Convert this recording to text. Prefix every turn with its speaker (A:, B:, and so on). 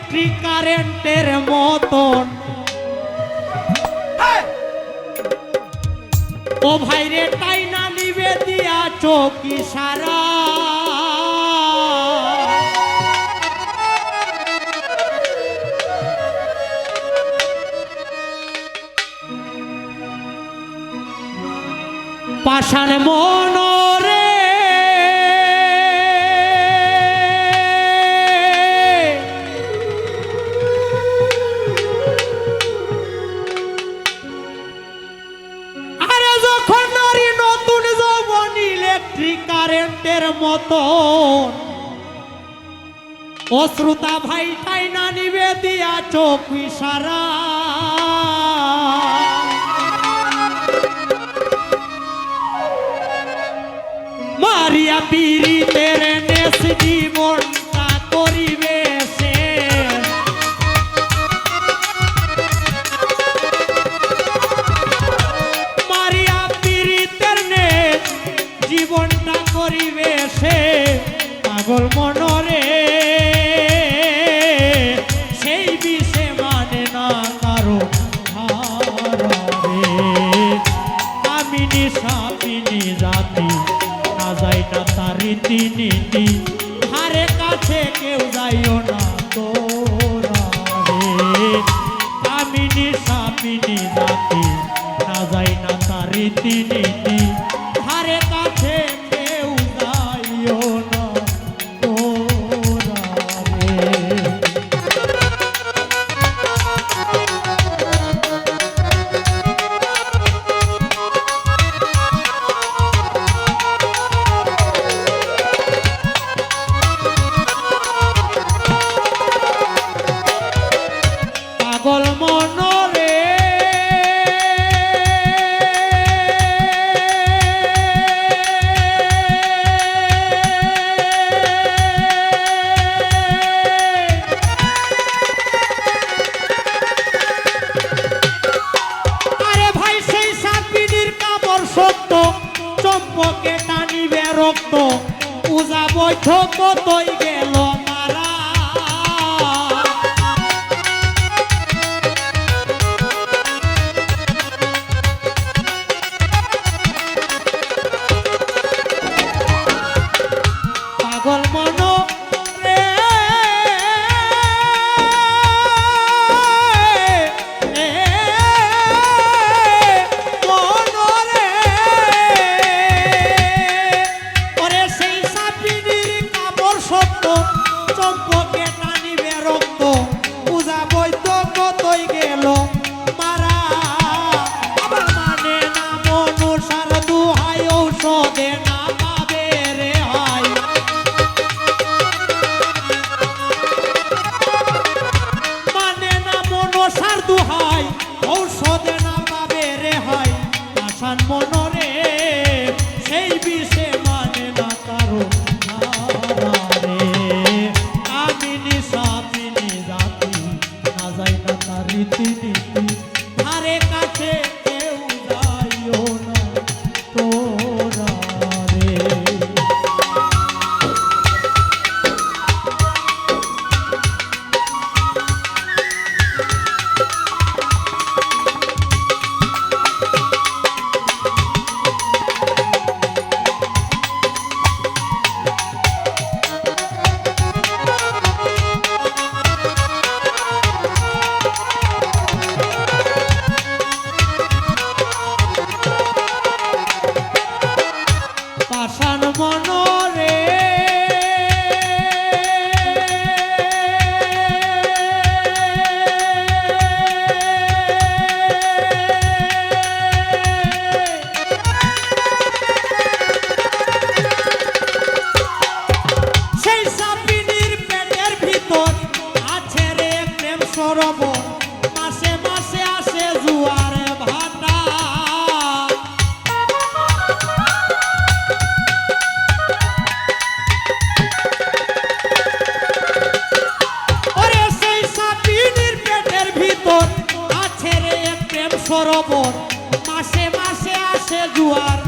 A: electric কারেন্টের মতন ও ভাইরে টাইনা নিবে দিয়া চোখি সারা পাষাণ মনরে আরে যখন নারী নতুন যৌবন ইলেকট্রিক কারেন্টের মতন ও শ্রোতা ভাই টাইনা নিবে দিয়া চোখ ইশারা মারিয়া পীড়িতের নেশ জীবনটা করিবে সে মারিয়া পীড়িতের নেশ জীবনটা করিবে সে পাগল মনরে সেই বিষে মানে না কারো হারাবে আমি নিশাপিনী জাতি যাই না তার রীতি নীতি ধারে কাছে কেউ যাইও না তোরা রে আমি নিশাপিনী জাতি না যাই না তার রীতি নীতি ধারে কাছে কেউ যাইও না তোরা রে পাগল মনরে আরে ভাই সেই সাপিনীর কামড় সত্য চম্পকে টানিবে রক্ত পূজা বৈঠক কতই গেল মারা পাগল মনরে মনরে ওরে সেই সাপিনীর কামড় সত্য চম্পকে টানিবে রক্ত পূজা বৈদ্য কতই গেল মারা আবার মানে না মনুষার দুহাই ঔষধে না পাবে রে হয় মানে না মনসার দুহাই ঔষধে না পাবে রে হয় পাষাণ মনরে সেই বিষে মানে না কারো রে আমি নিশাপিনী জাতি না যাই না তার রীতি নীতি ধারে কাছে কেউ যাইও না তোরা রে পাষাণ মনরে সেই সাপিনীর পেটের ভিতর আছে রে প্রেম সরোবর মাসে মাসে আসে জুয়ার ভাটা ওরে সেই সাপিনীর পেটের ভিতর আছে রে প্রেম সরোবর মাসে মাসে আসে জুয়ার